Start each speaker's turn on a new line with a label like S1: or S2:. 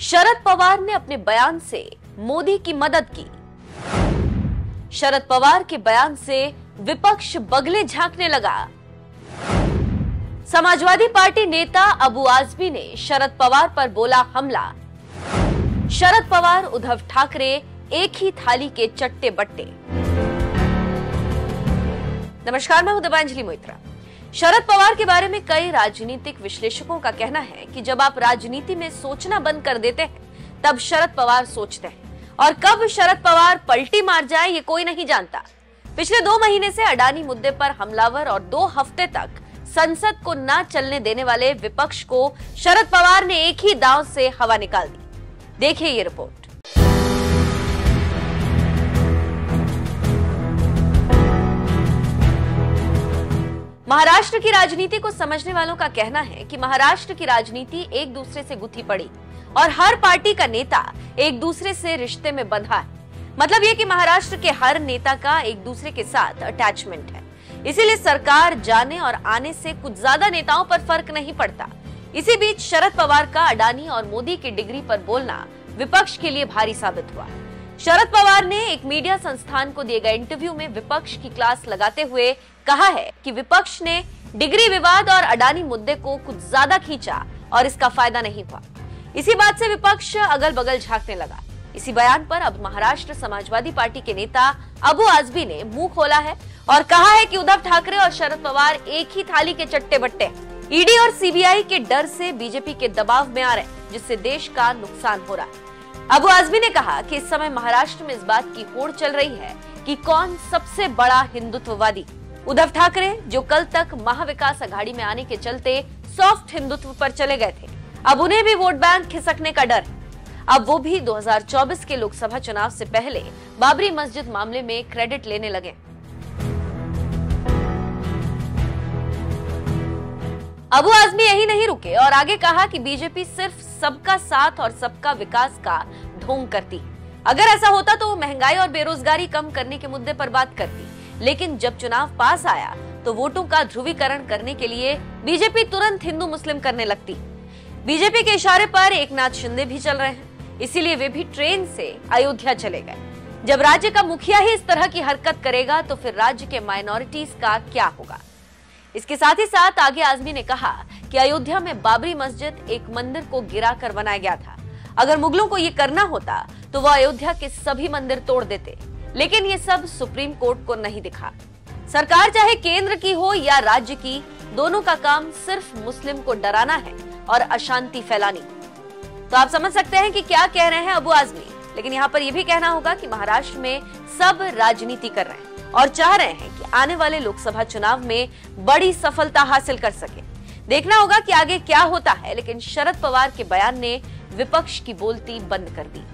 S1: शरद पवार ने अपने बयान से मोदी की मदद की। शरद पवार के बयान से विपक्ष बगले झांकने लगा। समाजवादी पार्टी नेता अबू आजमी ने शरद पवार पर बोला हमला। शरद पवार उद्धव ठाकरे एक ही थाली के चट्टे बट्टे। नमस्कार, मैं हूं दिव्यांजलि मोइत्रा। शरद पवार के बारे में कई राजनीतिक विश्लेषकों का कहना है कि जब आप राजनीति में सोचना बंद कर देते हैं तब शरद पवार सोचते हैं, और कब शरद पवार पलटी मार जाए ये कोई नहीं जानता। पिछले 2 महीने से अडानी मुद्दे पर हमलावर और 2 हफ्ते तक संसद को न चलने देने वाले विपक्ष को शरद पवार ने एक ही दांव से हवा निकाल दी। देखिए ये रिपोर्ट। महाराष्ट्र की राजनीति को समझने वालों का कहना है कि महाराष्ट्र की राजनीति एक दूसरे से गुथी पड़ी और हर पार्टी का नेता एक दूसरे से रिश्ते में बंधा है। मतलब ये कि महाराष्ट्र के हर नेता का एक दूसरे के साथ अटैचमेंट है। इसीलिए सरकार जाने और आने से कुछ ज्यादा नेताओं पर फर्क नहीं पड़ता। इसी बीच शरद पवार का अडानी और मोदी की डिग्री पर बोलना विपक्ष के लिए भारी साबित हुआ। शरद पवार ने एक मीडिया संस्थान को दिए गए इंटरव्यू में विपक्ष की क्लास लगाते हुए कहा है कि विपक्ष ने डिग्री विवाद और अडानी मुद्दे को कुछ ज्यादा खींचा और इसका फायदा नहीं हुआ। इसी बात से विपक्ष अगल बगल झांकने लगा। इसी बयान पर अब महाराष्ट्र समाजवादी पार्टी के नेता अबू आजमी ने मुंह खोला है और कहा है कि उद्धव ठाकरे और शरद पवार एक ही थाली के चट्टे बट्टे। ईडी और सीबीआई के डर से बीजेपी के दबाव में आ रहे हैं, जिससे देश का नुकसान हो रहा है। अबू आजमी ने कहा कि इस समय महाराष्ट्र में इस बात की होड़ चल रही है कि कौन सबसे बड़ा हिंदुत्ववादी। उद्धव ठाकरे जो कल तक महाविकास अघाड़ी में आने के चलते सॉफ्ट हिंदुत्व पर चले गए थे, अब उन्हें भी वोट बैंक खिसकने का डर है। अब वो भी 2024 के लोकसभा चुनाव से पहले बाबरी मस्जिद मामले में क्रेडिट लेने लगे। अबू आजमी यही नहीं रुके और आगे कहा कि बीजेपी सिर्फ सबका साथ और सबका विकास का ढोंग करती। अगर ऐसा होता तो वो महंगाई और बेरोजगारी कम करने के मुद्दे पर बात करती, लेकिन जब चुनाव पास आया तो वोटों का ध्रुवीकरण करने के लिए बीजेपी तुरंत हिंदू मुस्लिम करने लगती। बीजेपी के इशारे पर एकनाथ शिंदे भी चल रहे हैं, इसीलिए वे भी ट्रेन से अयोध्या चले गए। जब राज्य का मुखिया ही इस तरह की हरकत करेगा तो फिर राज्य के माइनॉरिटीज का क्या होगा। इसके साथ ही साथ आगे आजमी ने कहा कि अयोध्या में बाबरी मस्जिद एक मंदिर को गिराकर बनाया गया था। अगर मुगलों को ये करना होता तो वह अयोध्या के सभी मंदिर तोड़ देते, लेकिन ये सब सुप्रीम कोर्ट को नहीं दिखा। सरकार चाहे केंद्र की हो या राज्य की, दोनों का काम सिर्फ मुस्लिम को डराना है और अशांति फैलानी। तो आप समझ सकते हैं कि क्या कह रहे हैं अबू आजमी। लेकिन यहाँ पर यह भी कहना होगा कि महाराष्ट्र में सब राजनीति कर रहे हैं और चाह रहे हैं कि आने वाले लोकसभा चुनाव में बड़ी सफलता हासिल कर सके। देखना होगा कि आगे क्या होता है, लेकिन शरद पवार के बयान ने विपक्ष की बोलती बंद कर दी।